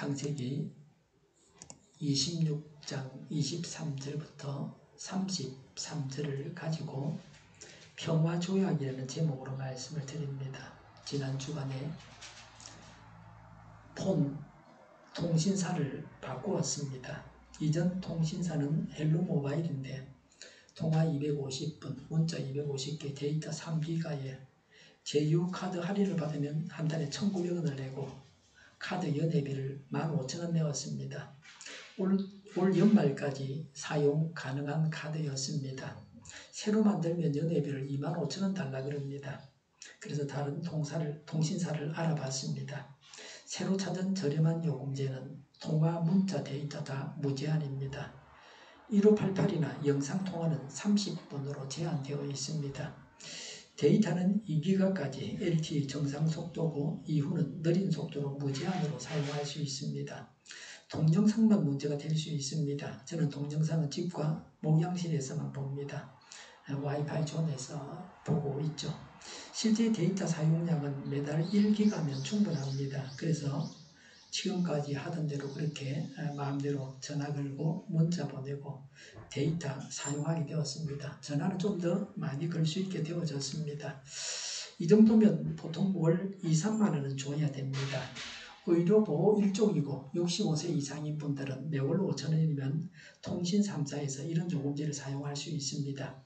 창세기 26장 23절부터 33절을 가지고 평화조약이라는 제목으로 말씀을 드립니다. 지난 주간에 폰 통신사를 바꾸었습니다. 이전 통신사는 헬로모바일인데 통화 250분, 문자 250개, 데이터 3기가에 제휴카드 할인을 받으면 한 달에 1,900원을 내고 카드 연회비를 15,000원 내었습니다. 올 연말까지 사용 가능한 카드였습니다. 새로 만들면 연회비를 25,000원 달라 그럽니다. 그래서 다른 통신사를 알아봤습니다. 새로 찾은 저렴한 요금제는 통화, 문자, 데이터 다 무제한입니다. 1588이나 영상통화는 30분으로 제한되어 있습니다. 데이터는 2기가까지 LTE 정상 속도고 이후는 느린 속도로 무제한으로 사용할 수 있습니다. 동영상만 문제가 될 수 있습니다. 저는 동영상은 집과 목양실에서만 봅니다. 와이파이 존에서 보고 있죠. 실제 데이터 사용량은 매달 1기가면 충분합니다. 그래서 지금까지 하던 대로 그렇게 마음대로 전화 걸고 문자 보내고 데이터 사용하게 되었습니다. 전화는 좀 더 많이 걸 수 있게 되어졌습니다. 이 정도면 보통 월 2, 3만 원은 줘야 됩니다. 의료보호 1종이고 65세 이상인 분들은 매월 5,000원이면 통신 3사에서 이런 요금제를 사용할 수 있습니다.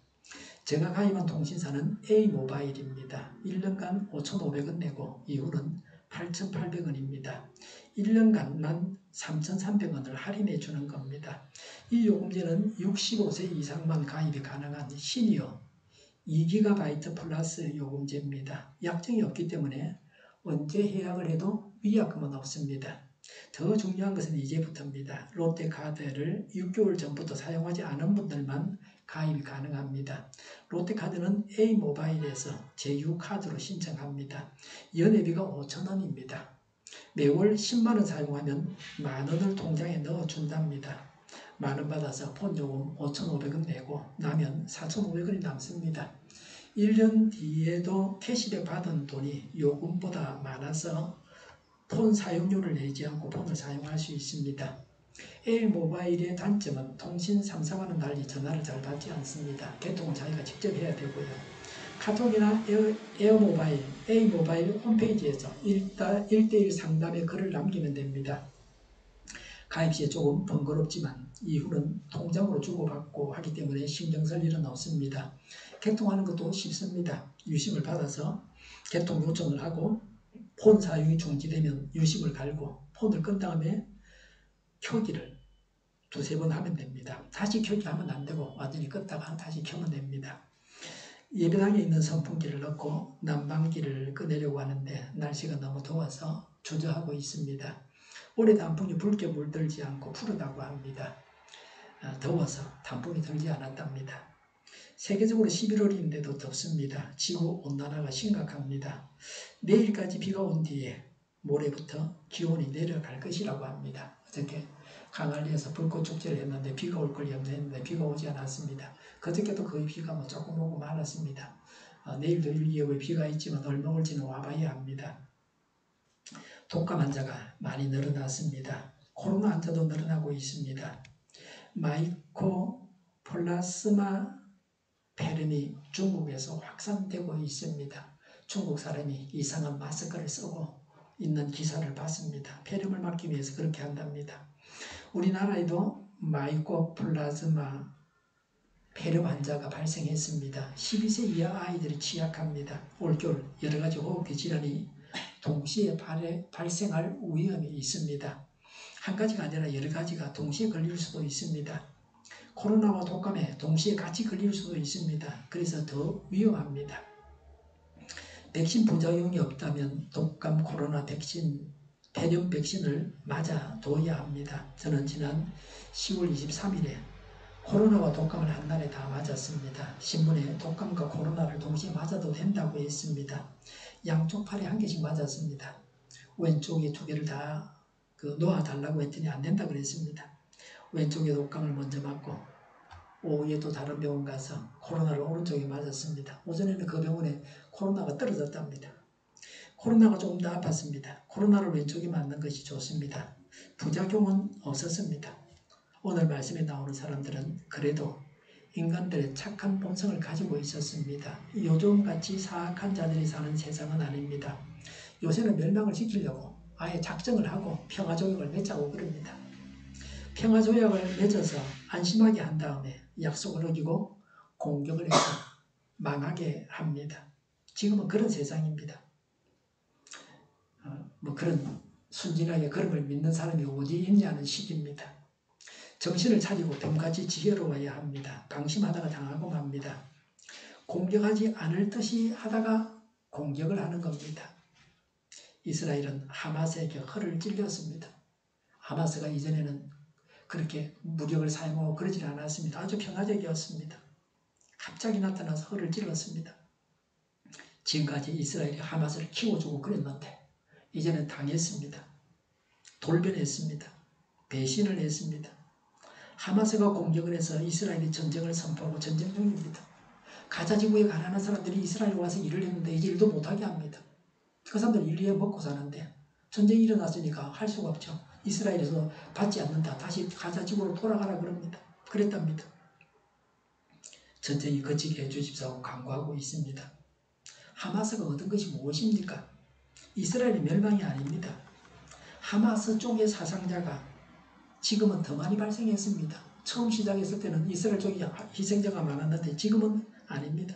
제가 가입한 통신사는 A모바일입니다. 1년간 5,500원 내고 이후는 8,800원입니다. 1년간 난 3,300원을 할인해 주는 겁니다. 이 요금제는 65세 이상만 가입이 가능한 시니어 2GB 플러스 요금제입니다. 약정이 없기 때문에 언제 해약을 해도 위약금은 없습니다. 더 중요한 것은 이제부터입니다. 롯데카드를 6개월 전부터 사용하지 않은 분들만 가입이 가능합니다. 롯데카드는 A모바일에서 제휴카드로 신청합니다. 연회비가 5,000원입니다. 매월 10만원 사용하면 만원을 통장에 넣어준답니다. 만원 받아서 폰요금 5,500원 내고 나면 4,500원이 남습니다. 1년 뒤에도 캐시백 받은 돈이 요금보다 많아서 폰 사용료를 내지 않고 폰을 사용할 수 있습니다. A모바일의 단점은 통신 3사와는 달리 전화를 잘 받지 않습니다. 개통은 자기가 직접 해야 되고요. 카톡이나 A모바일 홈페이지에서 1대1 상담에 글을 남기면 됩니다. 가입 시에 조금 번거롭지만 이후는 통장으로 주고받고 하기 때문에 신경 쓸 일은 없습니다. 개통하는 것도 쉽습니다. 유심을 받아서 개통 요청을 하고 폰 사용이 중지되면 유심을 갈고 폰을 끈 다음에 켜기를 두세 번 하면 됩니다. 다시 켜기 하면 안 되고 완전히 껐다가 다시 켜면 됩니다. 예배당에 있는 선풍기를 넣고 난방기를 꺼내려고 하는데 날씨가 너무 더워서 주저하고 있습니다. 올해 단풍이 붉게 물들지 않고 푸르다고 합니다. 더워서 단풍이 들지 않았답니다. 세계적으로 11월인데도 덥습니다. 지구온난화가 심각합니다. 내일까지 비가 온 뒤에 모레부터 기온이 내려갈 것이라고 합니다. 어저께 강안리에서 불꽃축제를 했는데 비가 올 걸 염려했는데 비가 오지 않았습니다. 그저께도 거의 비가 조금 오고 말았습니다. 내일도 일기예보에 비가 있지만 얼마 올지는 와봐야 합니다. 독감 환자가 많이 늘어났습니다. 코로나 환자도 늘어나고 있습니다. 마이코플라스마 폐렴이 중국에서 확산되고 있습니다. 중국 사람이 이상한 마스크를 쓰고 있는 기사를 봤습니다. 폐렴을 막기 위해서 그렇게 한답니다. 우리나라에도 마이코플라즈마 폐렴 환자가 발생했습니다. 12세 이하 아이들이 취약합니다. 올겨울 여러가지 호흡기 질환이 동시에 발생할 위험이 있습니다. 한 가지가 아니라 여러 가지가 동시에 걸릴 수도 있습니다. 코로나와 독감에 동시에 같이 걸릴 수도 있습니다. 그래서 더 위험합니다. 백신 부작용이 없다면 독감, 코로나 백신, 폐렴 백신을 맞아둬야 합니다. 저는 지난 10월 23일에 코로나와 독감을 한날에 다 맞았습니다. 신문에 독감과 코로나를 동시에 맞아도 된다고 했습니다. 양쪽 팔에 한 개씩 맞았습니다. 왼쪽에 2개를 다 놓아달라고 했더니 안 된다 그랬습니다. 왼쪽에 독감을 먼저 맞고 오후에 또 다른 병원 가서 코로나를 오른쪽에 맞았습니다. 오전에는 그 병원에 코로나가 떨어졌답니다. 코로나가 조금 더 아팠습니다. 코로나를 왼쪽에 맞는 것이 좋습니다. 부작용은 없었습니다. 오늘 말씀에 나오는 사람들은 그래도 인간들의 착한 본성을 가지고 있었습니다. 요즘같이 사악한 자들이 사는 세상은 아닙니다. 요새는 멸망을 시키려고 아예 작정을 하고 평화조약을 맺자고 그럽니다. 평화조약을 맺어서 안심하게 한 다음에 약속을 어기고 공격을 해서 망하게 합니다. 지금은 그런 세상입니다. 그런 순진하게 그런 걸 믿는 사람이 어디 있냐는 시기입니다. 정신을 차리고 뱀같이 지혜로워야 합니다. 방심하다가 당하고 맙니다. 공격하지 않을 듯이 하다가 공격을 하는 겁니다. 이스라엘은 하마스에게 허를 찔렸습니다. 하마스가 이전에는 그렇게 무력을 사용하고 그러지 않았습니다. 아주 평화적이었습니다. 갑자기 나타나서 허를 찔렀습니다. 지금까지 이스라엘이 하마스를 키워주고 그랬는데 이제는 당했습니다. 돌변했습니다. 배신을 했습니다. 하마스가 공격을 해서 이스라엘이 전쟁을 선포하고 전쟁 중입니다. 가자 지구에 가난한 사람들이 이스라엘에 와서 일을 했는데 이제 일도 못하게 합니다. 그 사람들 일리에 먹고 사는데 전쟁이 일어났으니까 할 수가 없죠. 이스라엘에서 받지 않는다. 다시 가자 지구로 돌아가라 그럽니다. 그랬답니다. 전쟁이 그치게 해주십사고 간구하고 있습니다. 하마스가 얻은 것이 무엇입니까? 이스라엘의 멸망이 아닙니다. 하마스 쪽의 사상자가 지금은 더 많이 발생했습니다. 처음 시작했을 때는 이스라엘 쪽이 희생자가 많았는데 지금은 아닙니다.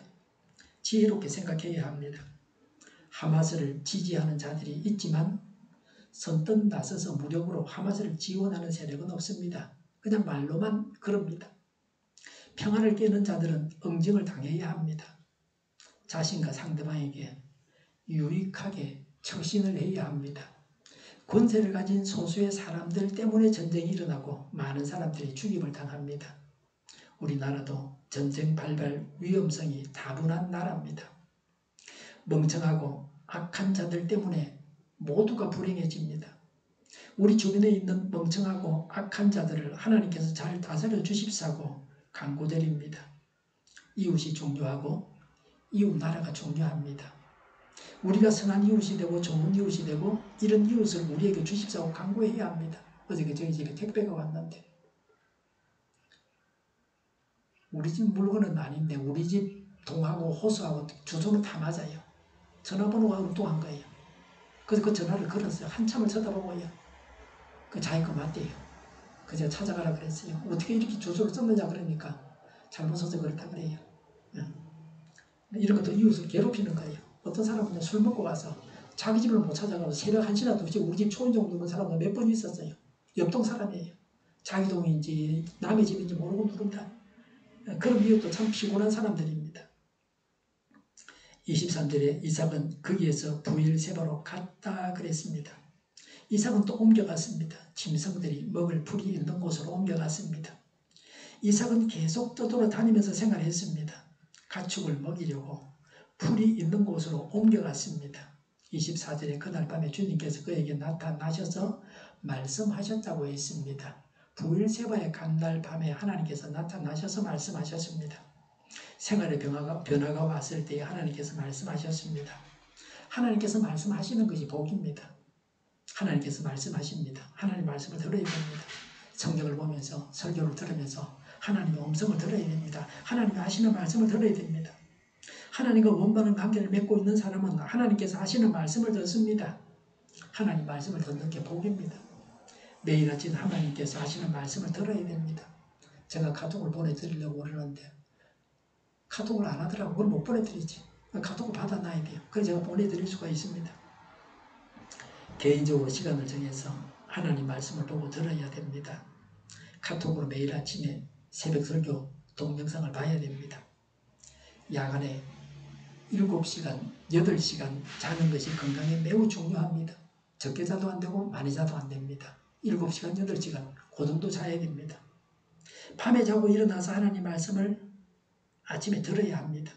지혜롭게 생각해야 합니다. 하마스를 지지하는 자들이 있지만 선뜻 나서서 무력으로 하마스를 지원하는 세력은 없습니다. 그냥 말로만 그럽니다. 평화를 깨는 자들은 응징을 당해야 합니다. 자신과 상대방에게 유익하게 처신을 해야 합니다. 권세를 가진 소수의 사람들 때문에 전쟁이 일어나고 많은 사람들이 죽임을 당합니다. 우리나라도 전쟁 발발 위험성이 다분한 나라입니다. 멍청하고 악한 자들 때문에 모두가 불행해집니다. 우리 주변에 있는 멍청하고 악한 자들을 하나님께서 잘 다스려 주십사고 간구드립니다. 이웃이 중요하고 이웃 나라가 중요합니다. 우리가 선한 이웃이 되고 좋은 이웃이 되고 이런 이웃을 우리에게 주십사고 간구해야 합니다. 어저께 저희 집에 택배가 왔는데 우리 집 물건은 아닌데 우리 집 동하고 호수하고 주소는 다 맞아요. 전화번호가 엉뚱한 거예요. 그래서 그 전화를 걸었어요. 한참을 쳐다보고요. 그 자기 거 맞대요. 그래서 제가 찾아가라 그랬어요. 어떻게 이렇게 주소를 썼느냐 그러니까 잘못 써서 그렇다 그래요. 이런 것도 이웃을 괴롭히는 거예요. 어떤 사람은 술 먹고 가서 자기 집을 못 찾아가서 새벽 1시나 2시에 우리 집 초인종 누른 사람은 몇 번 있었어요. 옆동 사람이에요. 자기 동인지 남의 집인지 모르고 누른다. 그런 이웃도 참 피곤한 사람들입니다. 23절에 이삭은 거기에서 부일 세바로 갔다 그랬습니다. 이삭은 또 옮겨갔습니다. 짐승들이 먹을 풀이 있는 곳으로 옮겨갔습니다. 이삭은 계속 떠돌아다니면서 생활했습니다. 가축을 먹이려고 풀이 있는 곳으로 옮겨갔습니다. 24절에 그날 밤에 주님께서 그에게 나타나셔서 말씀하셨다고 했습니다. 부엘세바에 간 날 밤에 하나님께서 나타나셔서 말씀하셨습니다. 생활의 변화가 왔을 때 하나님께서 말씀하셨습니다. 하나님께서 말씀하시는 것이 복입니다. 하나님께서 말씀하십니다. 하나님 말씀을 들어야 됩니다. 성경을 보면서 설교를 들으면서 하나님의 음성을 들어야 됩니다. 하나님이 하시는 말씀을 들어야 됩니다. 하나님과 원만한 관계를 맺고 있는 사람은 하나님께서 하시는 말씀을 듣습니다. 하나님 말씀을 듣는 게 복입니다. 매일 아침 하나님께서 하시는 말씀을 들어야 됩니다. 제가 카톡을 보내드리려고 그러는데 카톡을 안 하더라고. 그걸 못 보내드리지. 카톡을 받아놔야 돼요. 그래서 제가 보내드릴 수가 있습니다. 개인적으로 시간을 정해서 하나님 말씀을 보고 들어야 됩니다. 카톡으로 매일 아침에 새벽 설교 동영상을 봐야 됩니다. 야간에 7시간, 8시간 자는 것이 건강에 매우 중요합니다. 적게 자도 안 되고 많이 자도 안 됩니다. 7시간, 8시간 그 정도 자야 됩니다. 밤에 자고 일어나서 하나님 말씀을 아침에 들어야 합니다.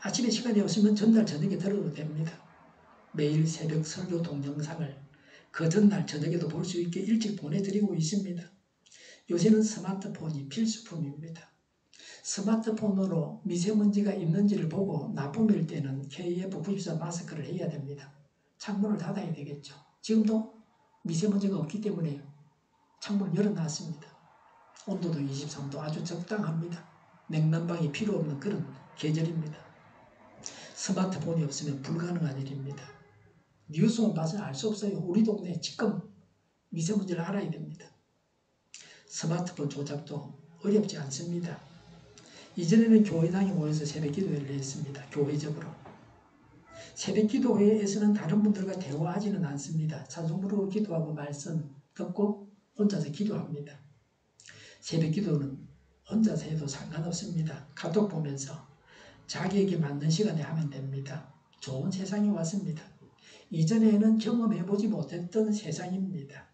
아침에 시간이 없으면 전날 저녁에 들어도 됩니다. 매일 새벽 설교 동영상을 그 전날 저녁에도 볼 수 있게 일찍 보내드리고 있습니다. 요새는 스마트폰이 필수품입니다. 스마트폰으로 미세먼지가 있는지를 보고 나쁨일 때는 KF94 마스크를 해야 됩니다. 창문을 닫아야 되겠죠. 지금도 미세먼지가 없기 때문에 창문을 열어놨습니다. 온도도 23도 아주 적당합니다. 냉난방이 필요 없는 그런 계절입니다. 스마트폰이 없으면 불가능한 일입니다. 뉴스만 봐서는 알 수 없어요. 우리 동네 지금 미세먼지를 알아야 됩니다. 스마트폰 조작도 어렵지 않습니다. 이전에는 교회당에 모여서 새벽기도회를 했습니다. 교회적으로. 새벽기도회에서는 다른 분들과 대화하지는 않습니다. 찬송 부르고 기도하고 말씀 듣고 혼자서 기도합니다. 새벽기도는 혼자서 해도 상관없습니다. 카톡 보면서 자기에게 맞는 시간에 하면 됩니다. 좋은 세상이 왔습니다. 이전에는 경험해보지 못했던 세상입니다.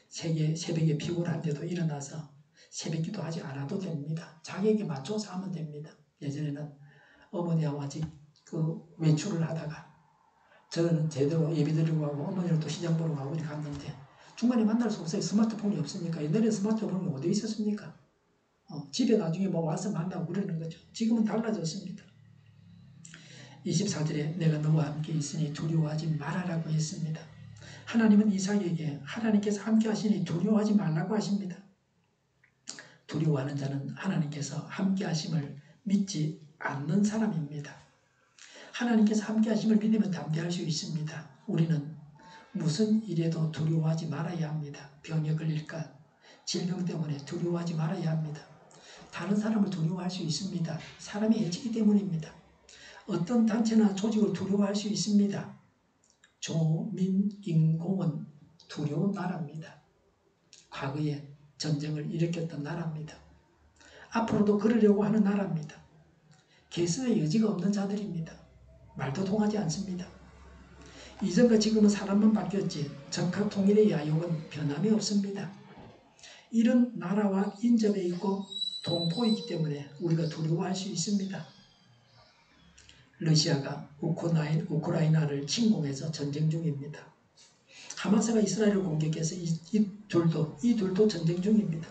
새벽에 피곤한데도 일어나서 새벽기도 하지 않아도 됩니다. 자기에게 맞춰서 하면 됩니다. 예전에는 어머니하고 같이 외출을 하다가 저는 제대로 예배드리고 가고 어머니는 또 시장 보러 가고 이렇게 갔는데 중간에 만날 수 없어요. 스마트폰이 없으니까. 옛날에 스마트폰이 어디 있었습니까? 집에 나중에 뭐 와서 만나고 그러는 거죠. 지금은 달라졌습니다. 24절에 내가 너와 함께 있으니 두려워하지 말아라고 했습니다. 하나님은 이삭에게 하나님께서 함께 하시니 두려워하지 말라고 하십니다. 두려워하는 자는 하나님께서 함께 하심을 믿지 않는 사람입니다. 하나님께서 함께 하심을 믿으면 담대할 수 있습니다. 우리는 무슨 일에도 두려워하지 말아야 합니다. 병에 걸릴까? 질병 때문에 두려워하지 말아야 합니다. 다른 사람을 두려워할 수 있습니다. 사람이 해치기 때문입니다. 어떤 단체나 조직을 두려워할 수 있습니다. 조민인공은 두려운 나라입니다. 과거에 전쟁을 일으켰던 나라입니다. 앞으로도 그러려고 하는 나라입니다. 개선의 여지가 없는 자들입니다. 말도 통하지 않습니다. 이전과 지금은 사람만 바뀌었지 적합 통일의 야욕은 변함이 없습니다. 이런 나라와 인접해 있고 동포이기 때문에 우리가 두려워할 수 있습니다. 러시아가 우크라이나를 침공해서 전쟁 중입니다. 하마스가 이스라엘을 공격해서 이 둘도 전쟁 중입니다.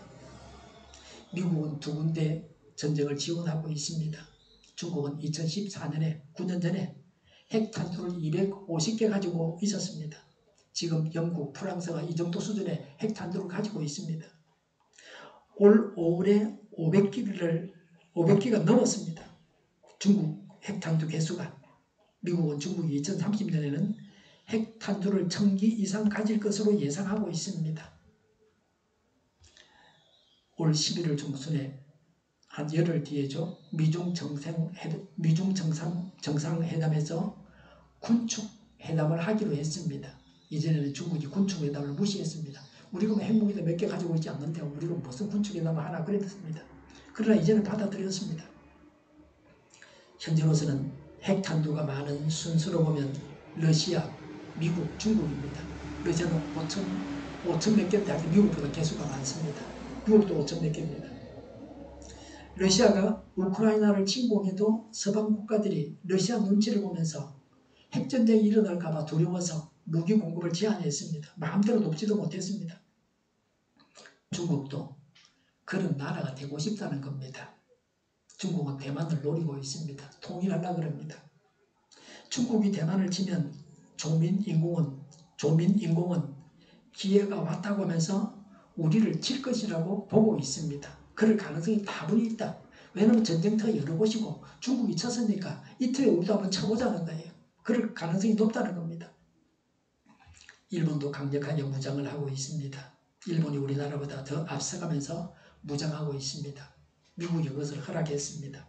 미국은 두 군데 전쟁을 지원하고 있습니다. 중국은 2014년에 9년 전에 핵탄두를 250개 가지고 있었습니다. 지금 영국, 프랑스가 이 정도 수준의 핵탄두를 가지고 있습니다. 올 5월에 500기가 넘었습니다. 중국 핵탄두 개수가. 미국은 중국이 2030년에는 핵탄두를 1000기 이상 가질 것으로 예상하고 있습니다. 올 11월 중순에 한 열흘 뒤에죠. 미중 정상회담에서 군축회담을 하기로 했습니다. 이전에는 중국이 군축회담을 무시했습니다. 우리가 핵무기도 몇 개 가지고 있지 않는데 우리가 무슨 군축회담을 하나 그랬습니다. 그러나 이제는 받아들였습니다. 현재로서는 핵탄두가 많은 순서로 보면 러시아, 미국, 중국입니다. 러시아는 5천 몇 개인데 미국보다 개수가 많습니다. 미국도 5천 몇 개입니다. 러시아가 우크라이나를 침공해도 서방 국가들이 러시아 눈치를 보면서 핵전쟁이 일어날까 봐 두려워서 무기 공급을 제한했습니다. 마음대로 돕지도 못했습니다. 중국도 그런 나라가 되고 싶다는 겁니다. 중국은 대만을 노리고 있습니다. 통일하려고 합니다. 중국이 대만을 치면 조민인공은 기회가 왔다고 하면서 우리를 칠 것이라고 보고 있습니다. 그럴 가능성이 다분히 있다. 왜냐하면 전쟁터가 여러 곳이고 중국이 쳤으니까 이틀에 우리도 한번 쳐보자는 거예요. 그럴 가능성이 높다는 겁니다. 일본도 강력하게 무장을 하고 있습니다. 일본이 우리나라보다 더 앞서가면서 무장하고 있습니다. 미국이 그것을 허락했습니다.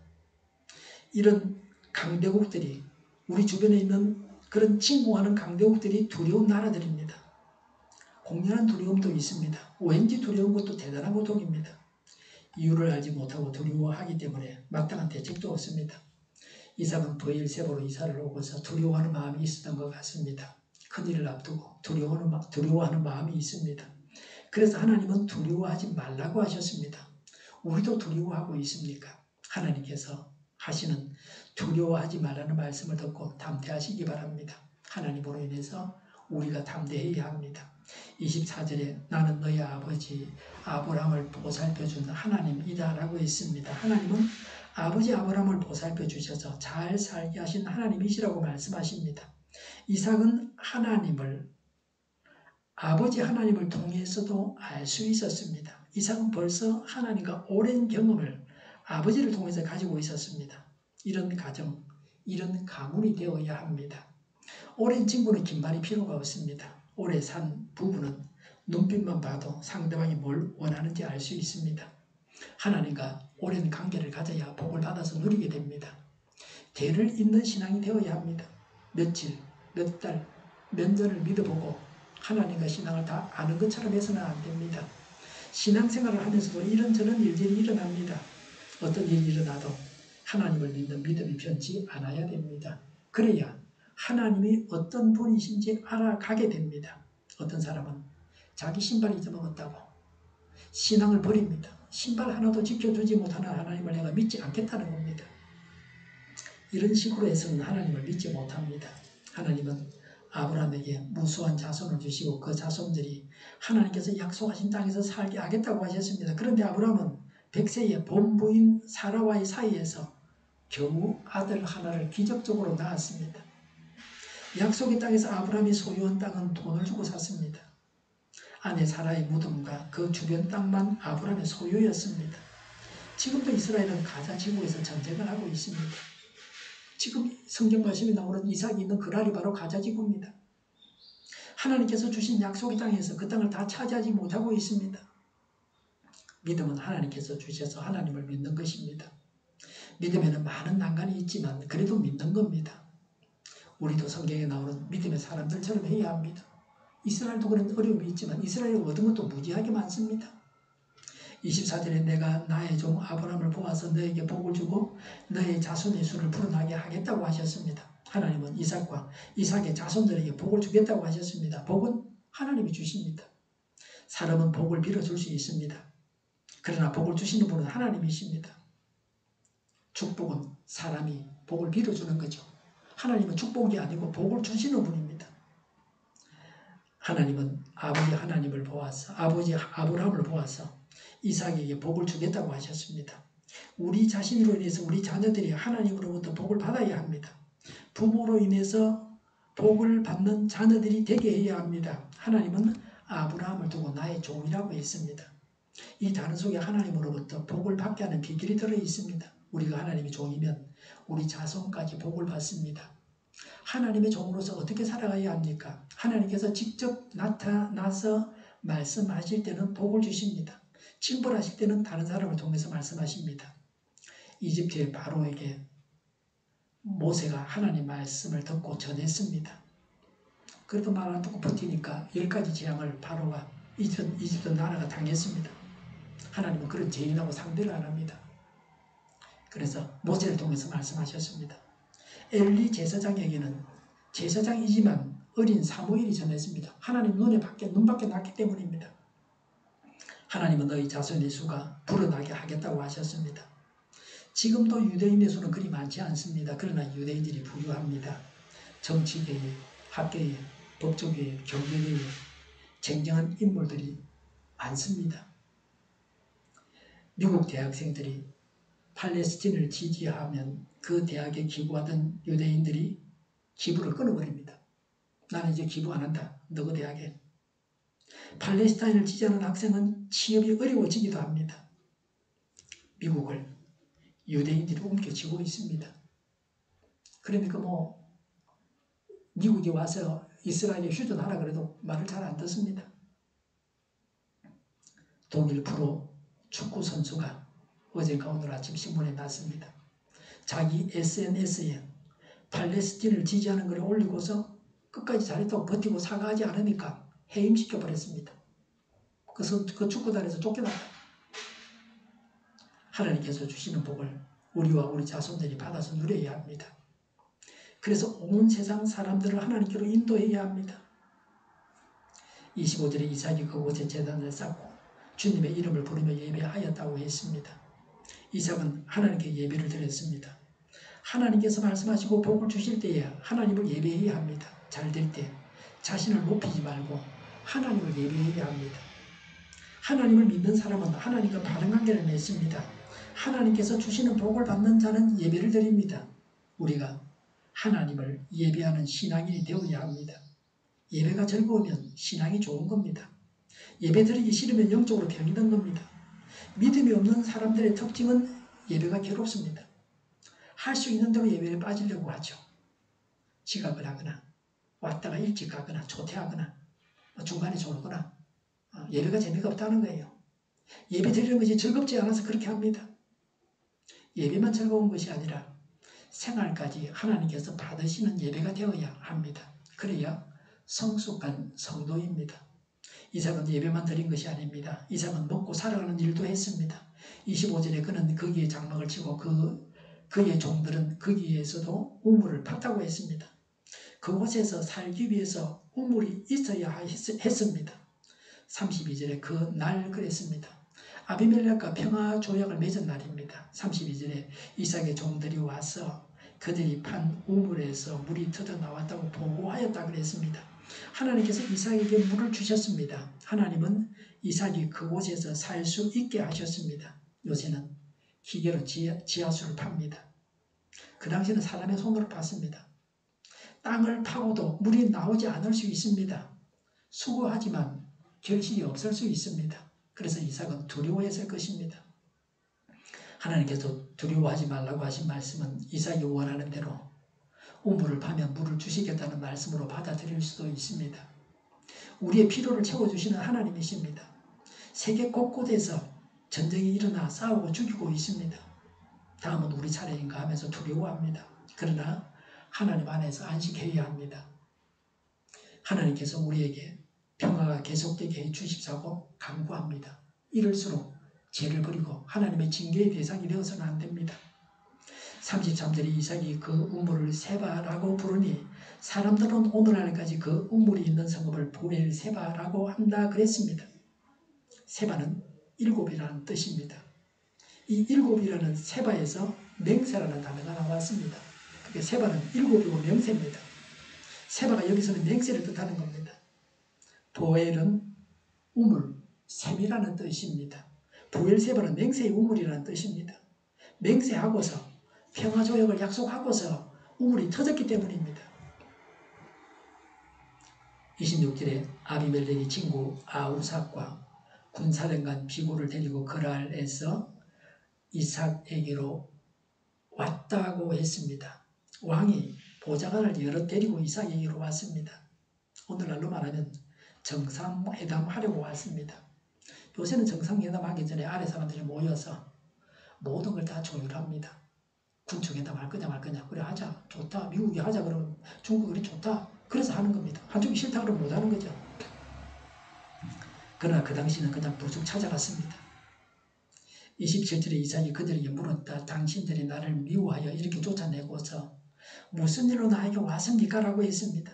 이런 강대국들이 우리 주변에 있는 그런 침공하는 강대국들이 두려운 나라들입니다. 공연한 두려움도 있습니다. 왠지 두려운 것도 대단한 고통입니다. 이유를 알지 못하고 두려워하기 때문에 마땅한 대책도 없습니다. 이삭은 브엘세바로 이사를 오고서 두려워하는 마음이 있었던 것 같습니다. 큰일을 앞두고 두려워하는 마음이 있습니다. 그래서 하나님은 두려워하지 말라고 하셨습니다. 우리도 두려워하고 있습니까? 하나님께서 하시는 두려워하지 말라는 말씀을 듣고 담대하시기 바랍니다. 하나님으로 인해서 우리가 담대해야 합니다. 24절에 나는 너희 아버지 아브라함을 보살펴준 하나님이다 라고 했습니다. 하나님은 아버지 아브라함을 보살펴 주셔서 잘 살게 하신 하나님이시라고 말씀하십니다. 이삭은 하나님을 아버지 하나님을 통해서도 알 수 있었습니다. 이삭은 벌써 하나님과 오랜 경험을 아버지를 통해서 가지고 있었습니다. 이런 가정, 이런 가문이 되어야 합니다. 오랜 친구는 긴 말이 필요가 없습니다. 오래 산 부부는 눈빛만 봐도 상대방이 뭘 원하는지 알 수 있습니다. 하나님과 오랜 관계를 가져야 복을 받아서 누리게 됩니다. 대를 잇는 신앙이 되어야 합니다. 며칠, 몇 달, 몇 년을 믿어보고 하나님과 신앙을 다 아는 것처럼 해서는 안 됩니다. 신앙생활을 하면서도 이런저런 일들이 일어납니다. 어떤 일이 일어나도 하나님을 믿는 믿음이 변치 않아야 됩니다. 그래야 하나님이 어떤 분이신지 알아가게 됩니다. 어떤 사람은 자기 신발 잊어먹었다고 신앙을 버립니다. 신발 하나도 지켜주지 못하는 하나님을 내가 믿지 않겠다는 겁니다. 이런 식으로 해서는 하나님을 믿지 못합니다. 하나님은 아브라함에게 무수한 자손을 주시고 그 자손들이 하나님께서 약속하신 땅에서 살게 하겠다고 하셨습니다. 그런데 아브라함은 100세의 본부인 사라와의 사이에서 겨우 아들 하나를 기적적으로 낳았습니다. 약속의 땅에서 아브라함이 소유한 땅은 돈을 주고 샀습니다. 아내 사라의 무덤과 그 주변 땅만 아브라함의 소유였습니다. 지금도 이스라엘은 가자 지구에서 전쟁을 하고 있습니다. 지금 성경 말씀에 나오는 이삭이 있는 그랄이 바로 가자 지구입니다. 하나님께서 주신 약속의 땅에서 그 땅을 다 차지하지 못하고 있습니다. 믿음은 하나님께서 주셔서 하나님을 믿는 것입니다. 믿음에는 많은 난관이 있지만 그래도 믿는 겁니다. 우리도 성경에 나오는 믿음의 사람들처럼 해야 합니다. 이스라엘도 그런 어려움이 있지만 이스라엘이 얻은 것도 무지하게 많습니다. 24절에 내가 나의 종 아브라함을 보아서 너에게 복을 주고 너의 자손의 수를 불어나게 하겠다고 하셨습니다. 하나님은 이삭과 이삭의 자손들에게 복을 주겠다고 하셨습니다. 복은 하나님이 주십니다. 사람은 복을 빌어줄 수 있습니다. 그러나 복을 주시는 분은 하나님이십니다. 축복은 사람이 복을 빌어주는 거죠. 하나님은 축복이 아니고 복을 주시는 분입니다. 하나님은 아버지 하나님을 보아서 아버지 아브라함을 보아서 이삭에게 복을 주겠다고 하셨습니다. 우리 자신으로 인해서 우리 자녀들이 하나님으로부터 복을 받아야 합니다. 부모로 인해서 복을 받는 자녀들이 되게 해야 합니다. 하나님은 아브라함을 두고 나의 종이라고 했습니다. 이 단어 속에 하나님으로부터 복을 받게 하는 비결이 들어있습니다. 우리가 하나님의 종이면 우리 자손까지 복을 받습니다. 하나님의 종으로서 어떻게 살아가야 합니까? 하나님께서 직접 나타나서 말씀하실 때는 복을 주십니다. 징벌하실 때는 다른 사람을 통해서 말씀하십니다. 이집트의 바로에게 모세가 하나님 말씀을 듣고 전했습니다. 그래도 말 안 듣고 버티니까 10가지 재앙을 바로가 이집트 나라가 당했습니다. 하나님은 그런 죄인하고 상대를 안 합니다. 그래서 모세를 통해서 말씀하셨습니다. 엘리 제사장에게는 제사장이지만 어린 사무엘이 전했습니다. 하나님 눈밖에 났기 때문입니다. 하나님은 너희 자손의 수가 불어나게 하겠다고 하셨습니다. 지금도 유대인의 수는 그리 많지 않습니다. 그러나 유대인들이 부유합니다. 정치계에, 학계에, 법조계에, 경제계에 쟁쟁한 인물들이 많습니다. 미국 대학생들이 팔레스틴을 지지하면 그 대학에 기부하던 유대인들이 기부를 끊어버립니다. 나는 이제 기부 안 한다. 너 그 대학에. 팔레스타인을 지지하는 학생은 취업이 어려워지기도 합니다. 미국을 유대인들이 옮겨지고 있습니다. 그러니까 미국에 와서 이스라엘에 휴전하라 그래도 말을 잘 안 듣습니다. 독일 프로 축구 선수가 어젠가 오늘 아침 신문에 났습니다. 자기 SNS에 팔레스틴을 지지하는 글을 올리고서 끝까지 잘했다고 버티고 사과하지 않으니까 해임시켜버렸습니다. 그래서 그 축구단에서 쫓겨났다. 하나님께서 주시는 복을 우리와 우리 자손들이 받아서 누려야 합니다. 그래서 온 세상 사람들을 하나님께로 인도해야 합니다. 25절에 이삭이 그곳에 제단을 쌓고 주님의 이름을 부르며 예배하였다고 했습니다. 이삭은 하나님께 예배를 드렸습니다. 하나님께서 말씀하시고 복을 주실 때에 하나님을 예배해야 합니다. 잘 될 때 자신을 높이지 말고 하나님을 예배해야 합니다. 하나님을 믿는 사람은 하나님과 바른 관계를 맺습니다. 하나님께서 주시는 복을 받는 자는 예배를 드립니다. 우리가 하나님을 예배하는 신앙인이 되어야 합니다. 예배가 즐거우면 신앙이 좋은 겁니다. 예배 드리기 싫으면 영적으로 병이 든 겁니다. 믿음이 없는 사람들의 특징은 예배가 괴롭습니다. 할 수 있는 대로 예배에 빠지려고 하죠. 지각을 하거나 왔다가 일찍 가거나 조퇴하거나 중간에 졸거나 예배가 재미가 없다는 거예요. 예배 드리는 것이 즐겁지 않아서 그렇게 합니다. 예배만 즐거운 것이 아니라 생활까지 하나님께서 받으시는 예배가 되어야 합니다. 그래야 성숙한 성도입니다. 이삭은 예배만 드린 것이 아닙니다. 이삭은 먹고 살아가는 일도 했습니다. 25절에 그는 거기에 장막을 치고 그의 종들은 거기에서도 우물을 팠다고 했습니다. 그곳에서 살기 위해서 우물이 있어야 했습니다. 32절에 그 날 그랬습니다. 아비멜렉과 평화조약을 맺은 날입니다. 32절에 이삭의 종들이 와서 그들이 판 우물에서 물이 터져나왔다고 보고하였다 그랬습니다. 하나님께서 이삭에게 물을 주셨습니다. 하나님은 이삭이 그곳에서 살 수 있게 하셨습니다. 요새는 기계로 지하수를 팝니다. 그 당시에는 사람의 손으로 팠습니다. 땅을 파고도 물이 나오지 않을 수 있습니다. 수고하지만 결실이 없을 수 있습니다. 그래서 이삭은 두려워했을 것입니다. 하나님께서 두려워하지 말라고 하신 말씀은 이삭이 원하는 대로 우물을 파면 물을 주시겠다는 말씀으로 받아들일 수도 있습니다. 우리의 필요를 채워주시는 하나님이십니다. 세계 곳곳에서 전쟁이 일어나 싸우고 죽이고 있습니다. 다음은 우리 차례인가 하면서 두려워합니다. 그러나 하나님 안에서 안식해야 합니다. 하나님께서 우리에게 평화가 계속되게 해주십사고 간구합니다. 이럴수록 죄를 버리고 하나님의 징계의 대상이 되어서는 안 됩니다. 33절에 이삭이 그 우물을 세바라고 부르니 사람들은 오늘날까지 그 우물이 있는 성읍을 보엘세바라고 한다 그랬습니다. 세바는 일곱이라는 뜻입니다. 이 일곱이라는 세바에서 맹세라는 단어가 나왔습니다. 그게 세바는 일곱이고 명세입니다. 세바가 여기서는 맹세를 뜻하는 겁니다. 보엘은 우물, 샘이라는 뜻입니다. 보엘세바는 맹세의 우물이라는 뜻입니다. 맹세하고서 평화조약을 약속하고서 우물이 터졌기 때문입니다. 26절에 아비멜렉의 친구 아우삭과 군사령관 비고를 데리고 그랄에서 이삭에게로 왔다고 했습니다. 왕이 보좌관을 여러 데리고 이삭에게로 왔습니다. 오늘날로 말하면 정상회담 하려고 왔습니다. 요새는 정상회담 하기 전에 아래 사람들이 모여서 모든 걸 다 조율합니다. 군축회담 할 거냐 말 거냐. 그래 하자. 좋다. 미국이 하자 그러면 중국이 좋다. 그래서 하는 겁니다. 한쪽이 싫다 그러면 못 하는 거죠. 그러나 그 당시는 그냥 부쩍 찾아갔습니다. 27절에 이삭이 그들에게 물었다. 당신들이 나를 미워하여 이렇게 쫓아내고서 무슨 일로 나에게 왔습니까? 라고 했습니다.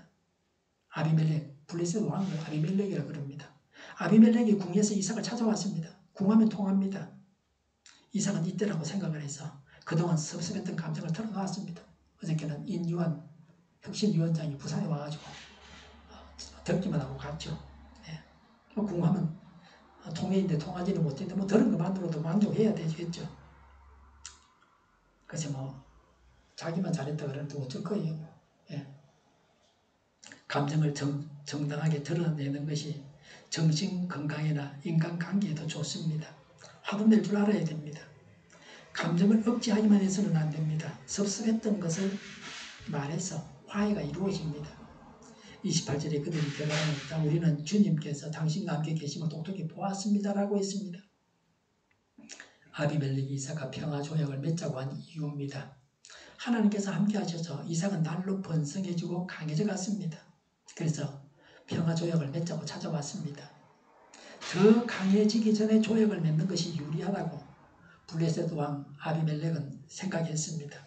아비멜렉, 블레셋 왕을 아비멜렉이라 그럽니다. 아비멜렉이 궁에서 이삭을 찾아왔습니다. 궁하면 통합니다. 이삭은 이때라고 생각을 해서 그동안 섭섭했던 감정을 털어놓았습니다. 어저께는 인유한 혁신위원장이 부산에 와가지고 듣기만 하고 갔죠. 네. 궁하면 통회인데 통하지는 못했는데 뭐 들은 것만으로도 만족해야 되겠죠. 그래서 뭐 자기만 잘했다 그러는데 어쩔 거예요. 예. 감정을 정당하게 드러내는 것이 정신 건강이나 인간관계에도 좋습니다. 화도 낼 줄 알아야 됩니다. 감정을 억제하기만 해서는 안 됩니다. 섭섭했던 것을 말해서 화해가 이루어집니다. 28절에 그들이 대답하였다. 우리는 주님께서 당신과 함께 계심을 똑똑히 보았습니다. 라고 했습니다. 아비멜렉이 이삭과 평화조약을 맺자고 한 이유입니다. 하나님께서 함께 하셔서 이삭은 날로 번성해지고 강해져 갔습니다. 그래서 평화조약을 맺자고 찾아왔습니다. 더 강해지기 전에 조약을 맺는 것이 유리하다고 블레셋 왕 아비멜렉은 생각했습니다.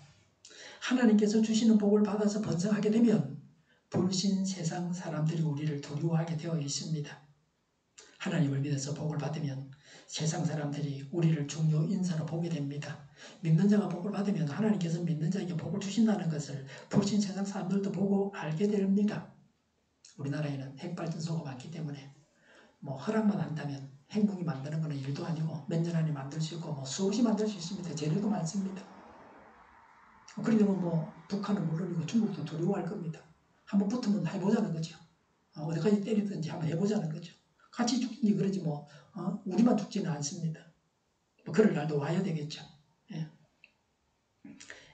하나님께서 주시는 복을 받아서 번성하게 되면 불신 세상 사람들이 우리를 두려워하게 되어 있습니다. 하나님을 믿어서 복을 받으면 세상 사람들이 우리를 중요 인사로 보게 됩니다. 믿는 자가 복을 받으면 하나님께서 믿는 자에게 복을 주신다는 것을 불신 세상 사람들도 보고 알게 됩니다. 우리나라에는 핵발전소가 많기 때문에 뭐 허락만 한다면 핵무기 만드는 것은 일도 아니고 몇 년 안에 만들 수 있고 뭐 수없이 만들 수 있습니다. 재료도 많습니다. 그러려면 뭐 북한은 물론이고 중국도 두려워할 겁니다. 한번 붙으면 해보자는 거죠. 어디까지 때리든지 한번 해보자는 거죠. 같이 죽든지 그러지 뭐 우리만 죽지는 않습니다. 뭐 그럴 날도 와야 되겠죠. 예.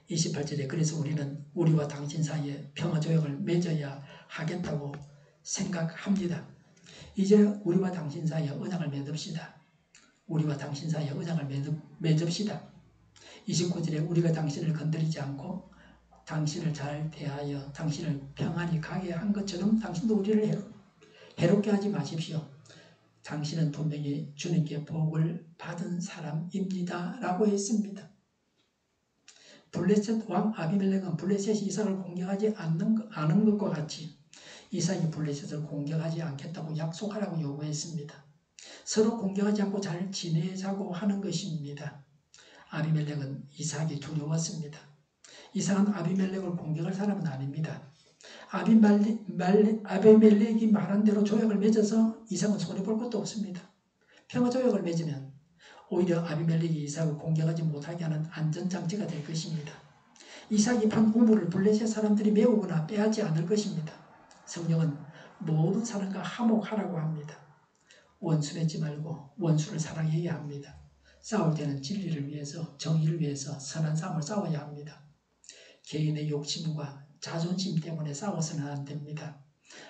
28절에 그래서 우리는 우리와 당신 사이에 평화조약을 맺어야 하겠다고 생각합니다. 이제 우리와 당신 사이에 언약을 맺읍시다. 우리와 당신 사이에 언약을 맺읍시다. 29절에 우리가 당신을 건드리지 않고 당신을 잘 대하여 당신을 평안히 가게 한 것처럼 당신도 우리를 해롭게 하지 마십시오. 당신은 분명히 주님께 복을 받은 사람입니다. 라고 했습니다. 블레셋 왕 아비멜렉은 블레셋이 이삭을 공격하지 않은 것과 같이 이삭이 블레셋을 공격하지 않겠다고 약속하라고 요구했습니다. 서로 공격하지 않고 잘 지내자고 하는 것입니다. 아비멜렉은 이삭이 두려웠습니다. 이삭은 아비멜렉을 공격할 사람은 아닙니다. 아비멜렉이 말한 대로 조약을 맺어서 이삭은 손해볼 것도 없습니다. 평화조약을 맺으면 오히려 아비멜렉이 이삭을 공격하지 못하게 하는 안전장치가 될 것입니다. 이삭이 판 우물을 블레셋 사람들이 메우거나 빼앗지 않을 것입니다. 성경은 모든 사람과 화목하라고 합니다. 원수 맺지 말고 원수를 사랑해야 합니다. 싸울 때는 진리를 위해서, 정의를 위해서 선한 싸움을 싸워야 합니다. 개인의 욕심과 자존심 때문에 싸워서는 안 됩니다.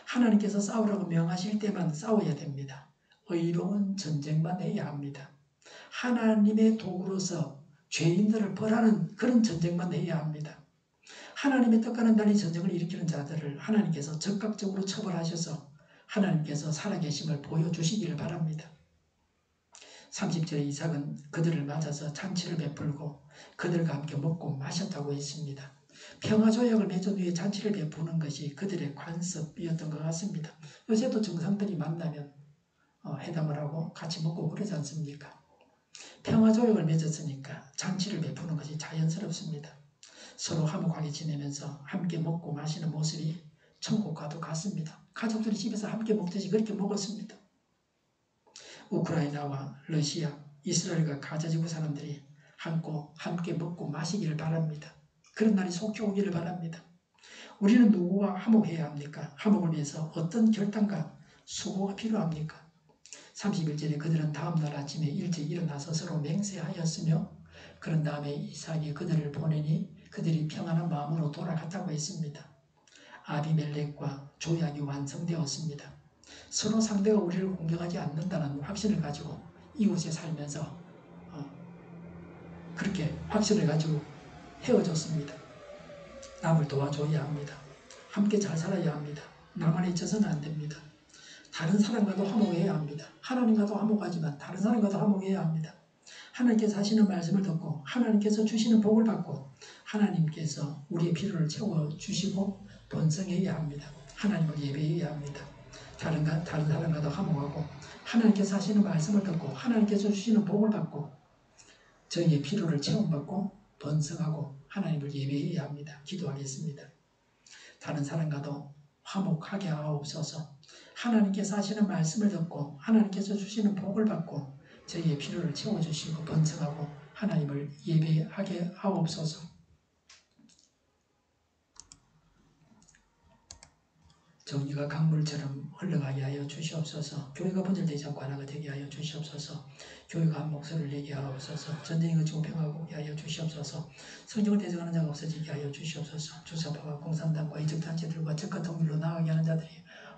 하나님께서 싸우라고 명하실 때만 싸워야 됩니다. 의로운 전쟁만 해야 합니다. 하나님의 도구로서 죄인들을 벌하는 그런 전쟁만 해야 합니다. 하나님의 뜻과는 달리 전쟁을 일으키는 자들을 하나님께서 적극적으로 처벌하셔서 하나님께서 살아계심을 보여주시기를 바랍니다. 30절에 이삭은 그들을 맞아서 잔치를 베풀고 그들과 함께 먹고 마셨다고 했습니다. 평화조약을 맺은 후에 잔치를 베푸는 것이 그들의 관습이었던 것 같습니다. 요새도 정상들이 만나면 회담을 하고 같이 먹고 그러지 않습니까? 평화조약을 맺었으니까 잔치를 베푸는 것이 자연스럽습니다. 서로 화목하게 지내면서 함께 먹고 마시는 모습이 천국과도 같습니다. 가족들이 집에서 함께 먹듯이 그렇게 먹었습니다. 우크라이나와 러시아, 이스라엘과 가자지구 사람들이 함께 먹고 마시기를 바랍니다. 그런 날이 속히 오기를 바랍니다. 우리는 누구와 화목해야 합니까? 화목을 위해서 어떤 결단과 수고가 필요합니까? 31절에 그들은 다음날 아침에 일찍 일어나서 서로 맹세하였으며 그런 다음에 이삭이 그들을 보내니 그들이 평안한 마음으로 돌아갔다고 했습니다. 아비멜렉과 조약이 완성되었습니다. 서로 상대가 우리를 공격하지 않는다는 확신을 가지고 이웃에 살면서 그렇게 확신을 가지고 헤어졌습니다. 남을 도와줘야 합니다. 함께 잘 살아야 합니다. 나만 잊혀서는 안 됩니다. 다른 사람과도 화목해야 합니다. 하나님과도 화목하지만 다른 사람과도 화목해야 합니다. 하나님께서 하시는 말씀을 듣고 하나님께서 주시는 복을 받고 하나님께서 우리의 필요를 채워주시고 번성해야 합니다. 하나님을 예배해야 합니다. 다른 사람과도 화목하고 하나님께서 하시는 말씀을 듣고 하나님께서 주시는 복을 받고 저희의 필요를 체험받고 번성하고 하나님을 예배해야 합니다. 기도하겠습니다. 다른 사람과도 화목하게 하옵소서. 하나님께서 하시는 말씀을 듣고 하나님께서 주시는 복을 받고 저희의 필요를 채워주시고 번성하고 하나님을 예배하게 하옵소서. 정의가 강물처럼 흘러가게 하여 주시옵소서. 교회가 분열되지 않고 하나가 되게 하여 주시옵소서. 교회가 한 목소리를 내게 하옵소서. 전쟁이 그치고 평화가 오게 하여 주시옵소서. 성경을 대적하는 자가 없어지게 하여 주시옵소서. 주사파와 공산당과 이적단체들과 적과 통일로 나아가게 하는 자들이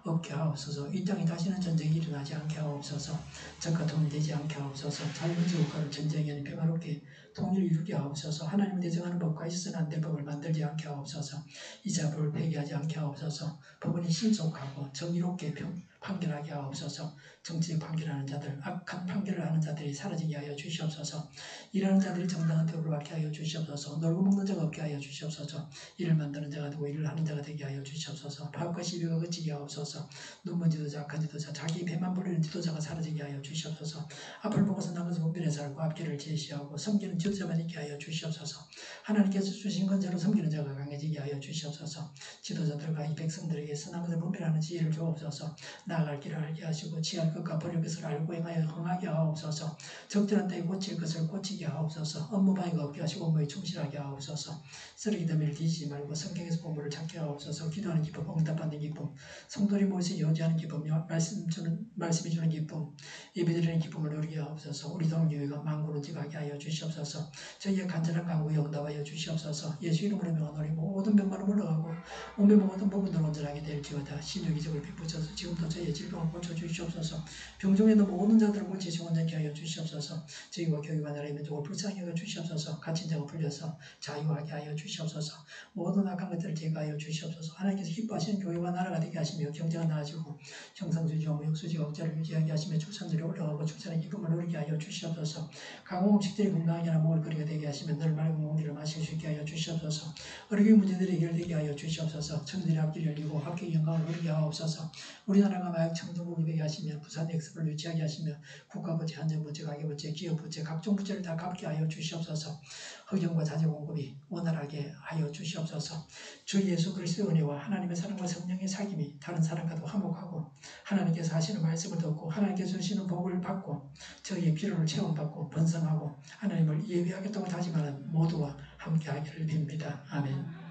없게 하옵소서. 이 땅에 다시는 전쟁이 일어나지 않게 하옵소서. 적과 통일되지 않게 하옵소서. 자유민주 국가를 전쟁이 아닌 평화롭게 통일을 이루게 하옵소서. 하나님을 대적하는 법과 있어서는 안 될 법을 만들지 않게 하옵소서. 이자법을 폐기하지 않게 하옵소서. 법원이 신속하고 정의롭게 판결하게 하옵소서. 정치적 판결하는 자들, 악한 판결을 하는 자들이 사라지게 하여 주시옵소서. 일하는 자들이 정당한 대우를 받게 하여 주시옵소서. 놀고 먹는 자가 없게 하여 주시옵소서. 일을 만드는 자가 되고 일을 하는 자가 되게 하여 주시옵소서. 파업과 시비가 그치게 하옵소서. 눈먼 지도자, 악한 지도자, 자기 배만 부리는 지도자가 사라지게 하여 주시옵소서. 앞을 보고서 나가서 분별해 살고 앞길을 제시하고 섬기는 질서만 있게 하여 주시옵소서. 하나님께서 주신 건재로 섬기는 자가 강해지게 하여 주시옵소서. 지도자들과 이 백성들에게 선한 것을 분별하는 지혜를 주옵소서. 나아갈 길을 알게 하시고 취할 것과 버릴 것을 알고 행하여 흥하게 하옵소서. 적절한 때에 고칠 것을 고치게 하옵소서. 업무 방해가 없게 하시고 업무에 충실하게 하옵소서. 쓰레기 더미를 뒤지지 말고 성경에서 보물을 찾게 하옵소서. 기도하는 기쁨, 응답받는 기쁨, 성도리 모여서 요지하는 기쁨, 말씀이 주는 기쁨, 예배드리는 기쁨을 누리게 하옵소서. 우리 동교회가 만국으로 지가게 하여 주시옵소서. 저희의 간절한 간구에 응답하여 주시옵소서. 예수 이름으로 명하노니 모든 병만을 물러가고 몸의 모든 부분들 온전하게 될지어다. 신유기적을 베푸셔서 지금도 저희의 질병을 고쳐주시옵소서. 병중에 있는 모든 자들을 고치시고 온전케 하여 주시옵소서. 저희와 교회와 나라의 민족을 불쌍히 여겨 주시옵소서. 갇힌 자가 풀려서 자유하게 하여 주시옵소서. 모든 악한 것들을 제거하여 주시옵소서. 하나님께서 기뻐하시는 교회와 나라가 되게 하시며 경제가 나아지고 형상수지와 무역수지가 억제를 유지하게 하시며 출산율이 올라가고 출산의 기쁨을 누리게 하여 주시옵소서. 강공 음식들이 건강하게 하나 먹을 거리가 되게 하시며 늘 맑은 공기를 마실 수 있게 하여 주시옵소서. 어려운 문제들이 해결되게 하여 주시옵소서. 청년들의 앞길이 열리고 합격의 영광을 누리게 하옵소서. 우리나라가 마약 청정국이 되게 하시며 부산 엑스포를 유치하게 하시며 국가부채, 한정부채, 가계부채, 기업부채, 각종 부채를 다 갚게 하여 주시옵소서. 흑연과 자재 공급이 원활하게 하여 주시옵소서. 주 예수 그리스도의 은혜와 하나님의 사랑과 성령의 사귐이 다른 사람과도 화목하고 하나님께서 하시는 말씀을 듣고 하나님께서 주시는 복을 받고 저희의 필요를 체험받고 번성하고 하나님을 예배하겠다고 다짐하는 모두와 함께 하기를 빕니다. 아멘.